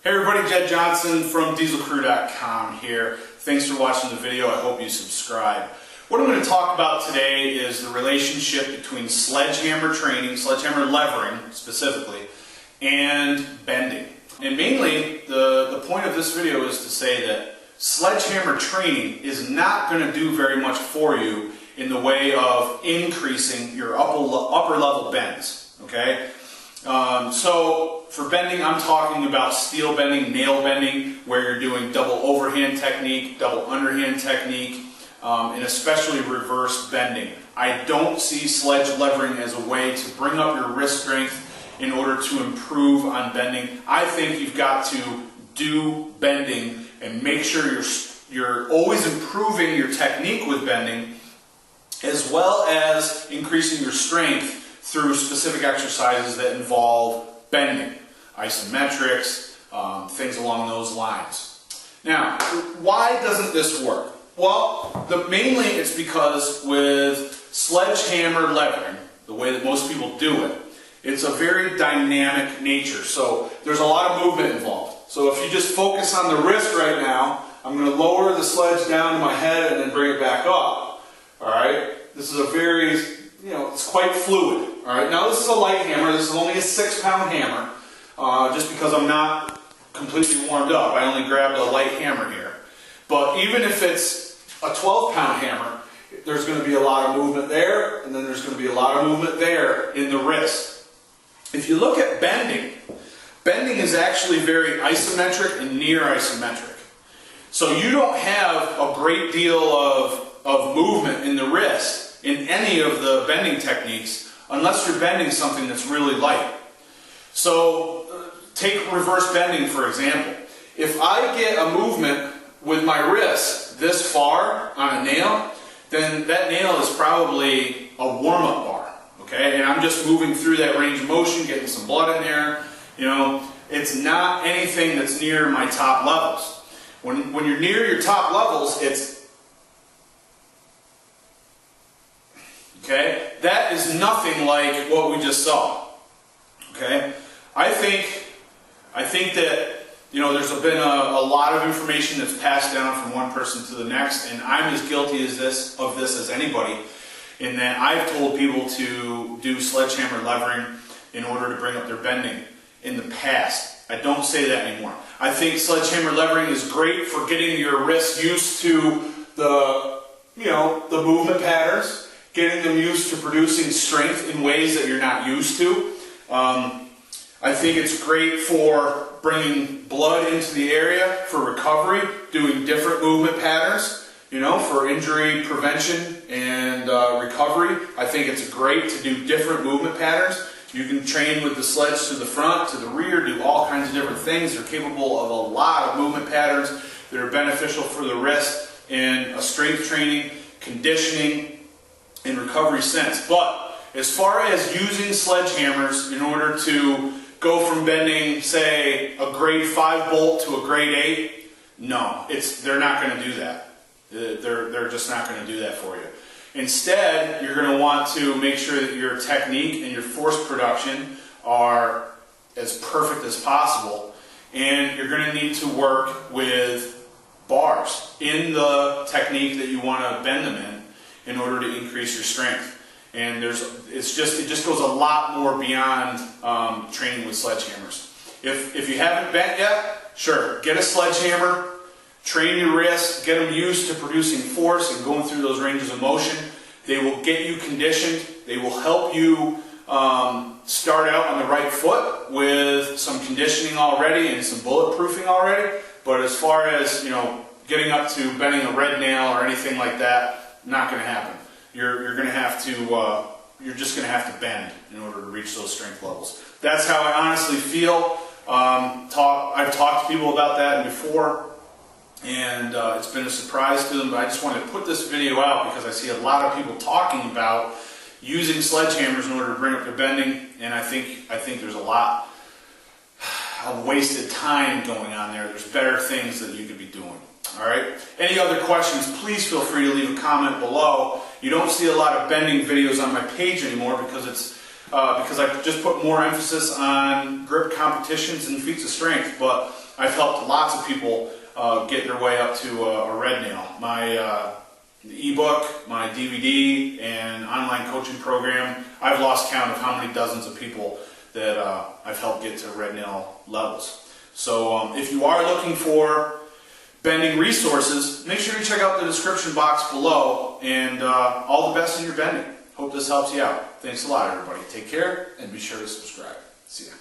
Hey everybody, Jed Johnson from dieselcrew.com here. Thanks for watching the video. I hope you subscribe. What I'm going to talk about today is the relationship between sledgehammer training, sledgehammer levering specifically, and bending. And mainly, the point of this video is to say that sledgehammer training is not going to do very much for you in the way of increasing your upper level bends. Okay? So for bending, I'm talking about steel bending, nail bending, where you're doing double overhand technique, double underhand technique, and especially reverse bending. I don't see sledge levering as a way to bring up your wrist strength in order to improve on bending. I think you've got to do bending and make sure you're always improving your technique with bending, as well as increasing your strength through specific exercises that involve bending, isometrics, things along those lines. Now, why doesn't this work? Well, mainly it's because with sledgehammer levering, the way that most people do it, it's a very dynamic nature. So there's a lot of movement involved. So if you just focus on the wrist right now, I'm going to lower the sledge down to my head and then bring it back up. All right? This is a very, it's quite fluid. All right, now this is a light hammer. This is only a 6-pound hammer, just because I'm not completely warmed up. I only grabbed a light hammer here. But even if it's a 12-pound hammer, there's going to be a lot of movement there, and then there's going to be a lot of movement there in the wrist. If you look at bending, bending is actually very isometric and near isometric. So you don't have a great deal of movement in the wrist in any of the bending techniques unless you're bending something that's really light. So take reverse bending for example. If I get a movement with my wrist this far on a nail, then that nail is probably a warm-up bar. Okay? And I'm just moving through that range of motion, getting some blood in there. It's not anything that's near my top levels. When you're near your top levels, okay, that is nothing like what we just saw. Okay, I think that there's been a lot of information that's passed down from one person to the next, and I'm as guilty of this as anybody, in that I've told people to do sledgehammer levering in order to bring up their bending in the past. I don't say that anymore. I think sledgehammer levering is great for getting your wrist used to the movement patterns, getting them used to producing strength in ways that you're not used to. I think it's great for bringing blood into the area for recovery, doing different movement patterns, for injury prevention and recovery. I think it's great to do different movement patterns. You can train with the sledge to the front, to the rear, do all kinds of different things. They're capable of a lot of movement patterns that are beneficial for the wrist in a strength training, conditioning, in recovery sense. But as far as using sledgehammers in order to go from bending, say, a grade 5 bolt to a grade 8, no, they're not going to do that. They're just not going to do that for you. Instead, you're going to want to make sure that your technique and your force production are as perfect as possible, and you're going to need to work with bars in the technique that you want to bend them in order to increase your strength. And it just goes a lot more beyond training with sledgehammers. If you haven't bent yet, sure, get a sledgehammer, train your wrists, get them used to producing force and going through those ranges of motion. They will get you conditioned. They will help you start out on the right foot with some conditioning already and some bulletproofing already. But as far as getting up to bending a red nail or anything like that, not going to happen. You're going to have to. You're just going to have to bend in order to reach those strength levels. That's how I honestly feel. I've talked to people about that before, and it's been a surprise to them. But I just wanted to put this video out because I see a lot of people talking about using sledgehammers in order to bring up their bending, and I think there's a lot of wasted time going on there. There's better things that you could be doing. All right. Any other questions, please feel free to leave a comment below. You don't see a lot of bending videos on my page anymore because I just put more emphasis on grip competitions and feats of strength. But I've helped lots of people get their way up to a red nail. My ebook, my DVD, and online coaching program, I've lost count of how many dozens of people that I've helped get to red nail levels. So if you are looking for bending resources, make sure you check out the description box below, and all the best in your bending. Hope this helps you out. Thanks a lot, everybody. Take care, and be sure to subscribe. See ya.